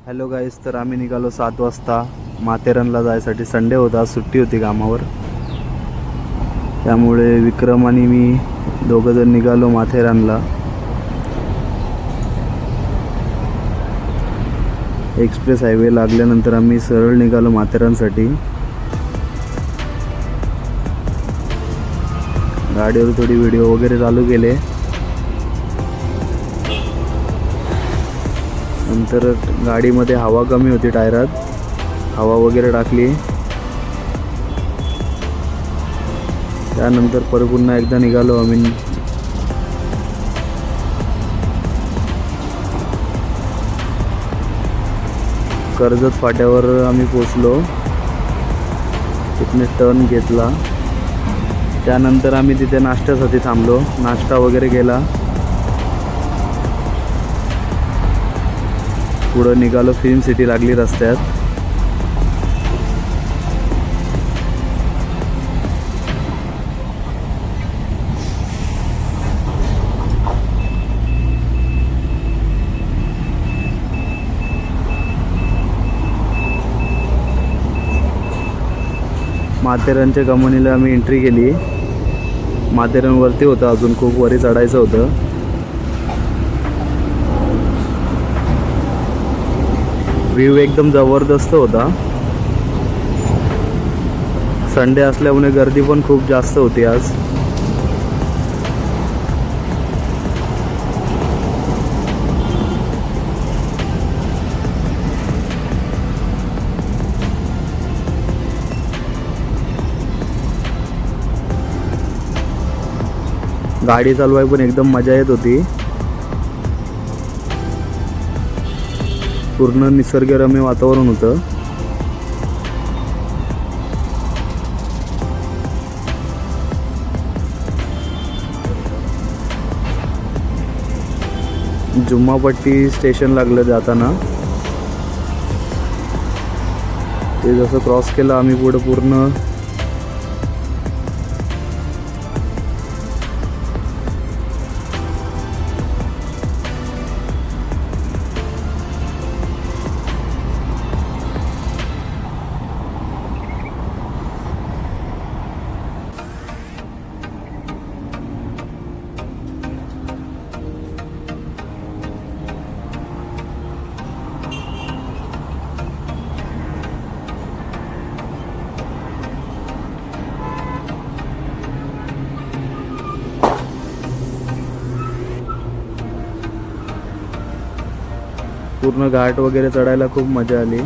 Hello गाईस, तर आम्ही निघालो 7 वाजता माथेरानला जायसाठी. संडे होता, सुट्टी होती कामावर, त्यामुळे विक्रम आणि मी दोघंजण निघालो माथेरानला. एक्सप्रेस हायवे लागल्यानंतर आम्ही सरळ निघालो माथेरानसाठी. गाडीवर थोडी व्हिडिओ वगैरे चालू केले. नंतर गाडीमध्ये हवा कमी होती, टायरात हवा वगैरे टाकली. त्यानंतर परत पुन्हा एकदा निघालो आम्ही. कर्जत फाट्यावर आम्ही पोचलो. तिथने टर्न घेतला. त्यानंतर आम्ही तिथे नाश्त्यासाठी थांबलो. नाश्ता वगैरे केला. पुढं निघालो. फिल्म सिटी लागली रस्त्यात. माथेरानच्या कमानीला आम्ही एंट्री केली. माथेरान वरती होतं, अजून खूप वरी चढायचं होतं. व्ह्यू एकदम जबरदस्त होता. संडे असल्यामुळे गर्दी पण खूप जास्त होती आज. गाडी चालवाय पण एकदम मजा येत होती. पूर्ण निसर्गरम्य वातावरण होतं. जुम्मापट्टी स्टेशन लागलं जाताना. ते जसं क्रॉस केलं आम्ही पुढं पूर्ण पूर्ण घाट वगैरे चढायला खूप मजा आली.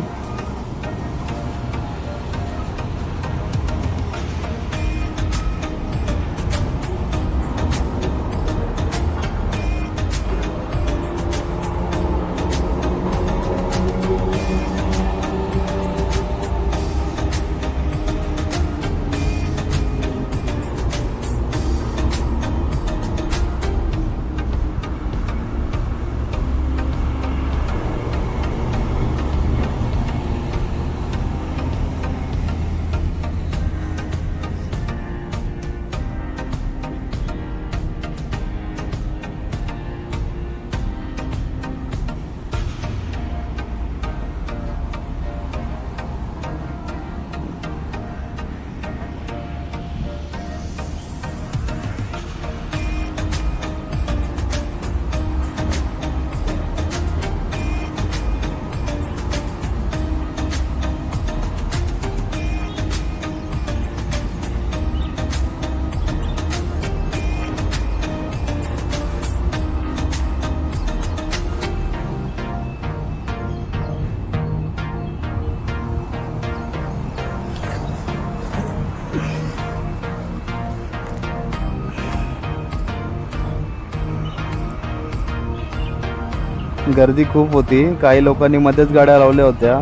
गर्दी खूप होती. काही लोकांनी मध्येच गाड्या लावल्या होत्या,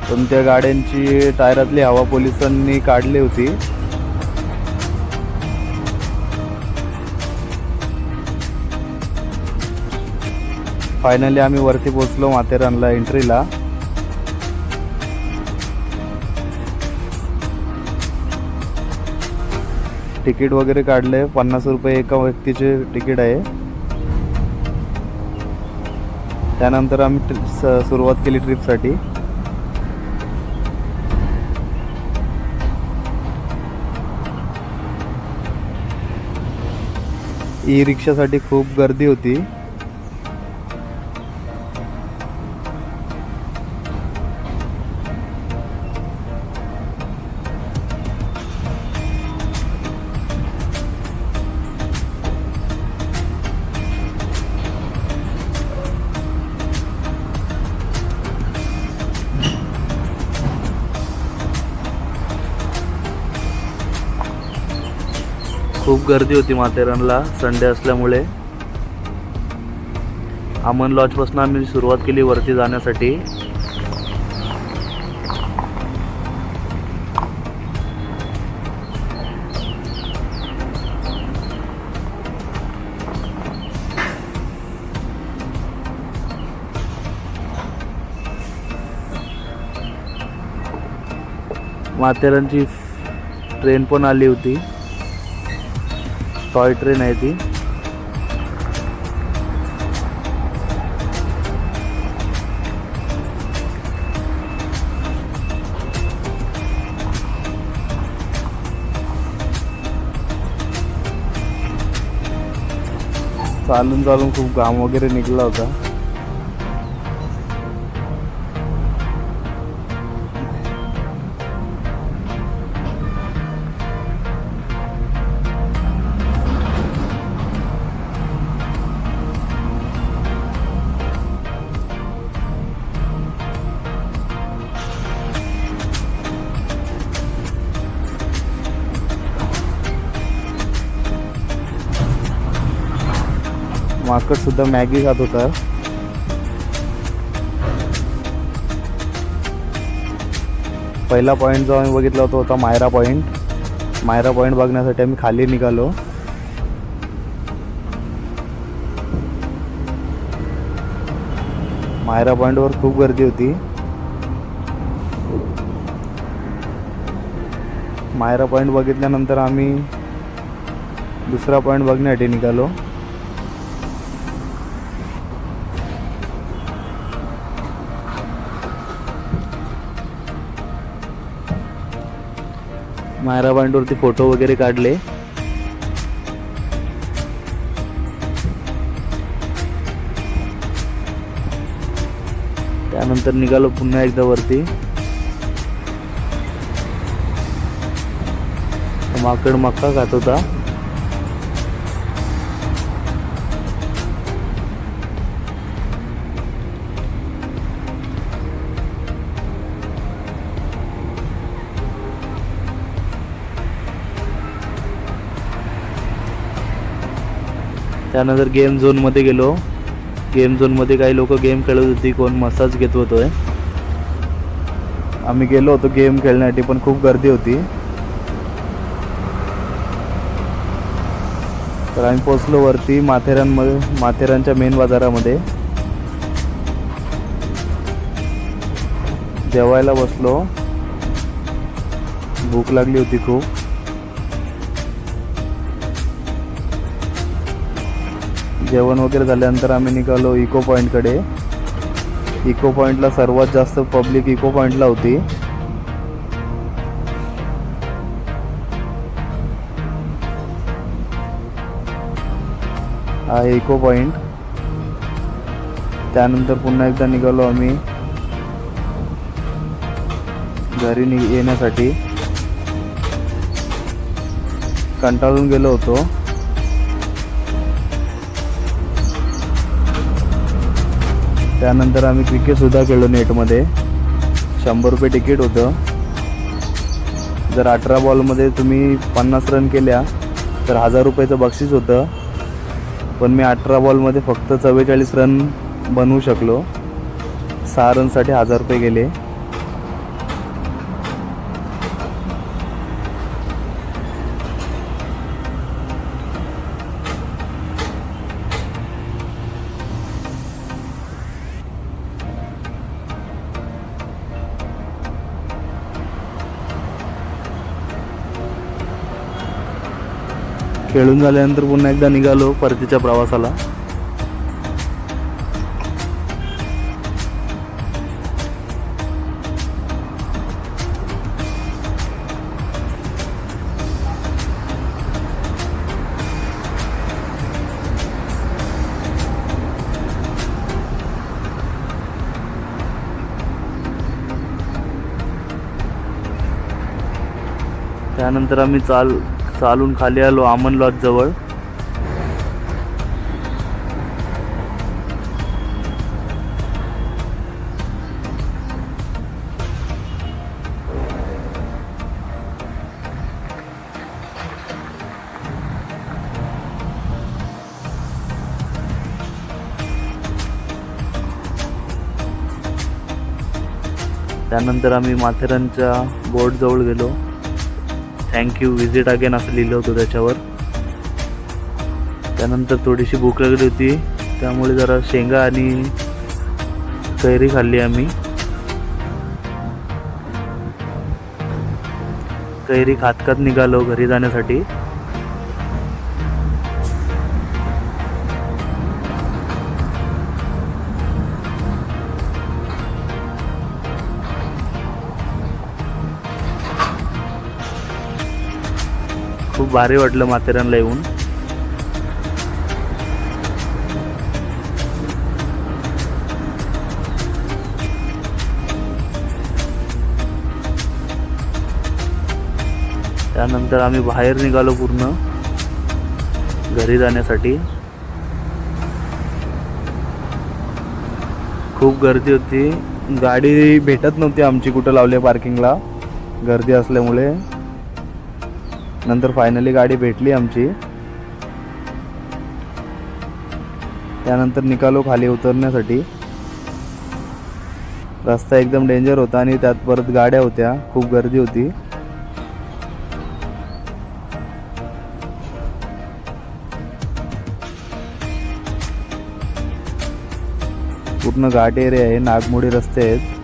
पण त्या गाड्यांची टायरातली हवा पोलिसांनी काढली होती. फायनली आम्ही वरती पोचलो माथेरानला एंट्रीला. तिकीट वगैरे काढले. 50 रुपये एका व्यक्तीचे तिकीट आहे. त्यानंतर आम्ही सुरुवात केली ट्रिपसाठी. ई रिक्षासाठी खूप गर्दी होती. खूप गर्दी होती माथेरानला संडे असल्यामुळे. अमन लॉजपासून आम्ही सुरुवात केली वरती जाण्यासाठी. माथेरानची ट्रेन पण आली होती. टॉय ट्रेन आहे ती. चालून चालून खूप घाम वगैरे निघला होता. माकड सुद्धा मॅगी खात होता. पहिला पॉईंट जो आम्ही बघितला होता मायरा पॉईंट. मायरा पॉईंट बघण्यासाठी आम्ही खाली निघालो. मायरा पॉईंटवर खूप गर्दी होती. मायरा पॉईंट बघितल्यानंतर आम्ही दुसरा पॉईंट बघण्यासाठी निघालो. मायरा पॉईंटवरती फोटो वगैरे काढले. त्यानंतर निघालो पुन्हा एकदा वरती. माकड मक्का खात होता. त्यानंतर गेम झोनमध्ये गेलो. गेम झोनमध्ये काही लोक गेम खेळत होती, कोण मसाज घेत होतोय. आम्ही गेलो होतो गेम खेळण्यासाठी, पण खूप गर्दी होती. तर आम्ही पोचलो वरती माथेरानच्या मेन बाजारामध्ये. जेवायला बसलो. भूक लागली होती खूप. जेवण वगैरे झाल्यानंतर आम्ही निघालो इको पॉईंटकडे. इको पॉईंटला सर्वात जास्त पब्लिक इको पॉईंटला होती. हा इको पॉईंट. त्यानंतर पुन्हा एकदा निघालो आम्ही घरी येण्यासाठी. कंटाळून गेलो होतो. त्यानंतर आम्ही क्रिकेटसुद्धा खेळलो नेटमध्ये. 100 रुपये तिकीट होतं. जर 18 बॉलमध्ये तुम्ही 50 रन केल्या तर 1000 रुपयाचं बक्षीस होतं. पण मी 18 बॉलमध्ये फक्त 44 रन बनवू शकलो. 6 रनसाठी 1000 रुपये गेले. खेळून झाल्यानंतर पुन्हा एकदा निघालो परतीच्या प्रवासाला. त्यानंतर आम्ही चालून खाली आलो अमन लॉज जवळ. त्यानंतर आम्ही माथेरानच्या बोर्ड जवळ गेलो. थँक्यू विजिट अगेन असं लिहिलं होतं त्याच्यावर. त्यानंतर थोडीशी भूक लागली होती त्यामुळे जरा शेंगा आणि कैरी खाल्ली आम्ही. कैरी खात खात निघालो घरी जाण्यासाठी. खूप भारी वाटलं माथेरानला येऊन. त्यानंतर आम्ही बाहेर निघालो पूर्ण घरी जाण्यासाठी. खूप गर्दी होती. गाडी भेटत नव्हती आमची कुठं लावली पार्किंगला गर्दी असल्यामुळे. नंतर फायनली गाडी भेटली आमची. त्यानंतर निघालो खाली उतरण्यासाठी. रस्ता एकदम डेंजर होता आणि त्यात परत गाड्या होत्या. खूप गर्दी होती. पूर्ण घाट एरिया आहे. नागमोडी रस्ते आहेत.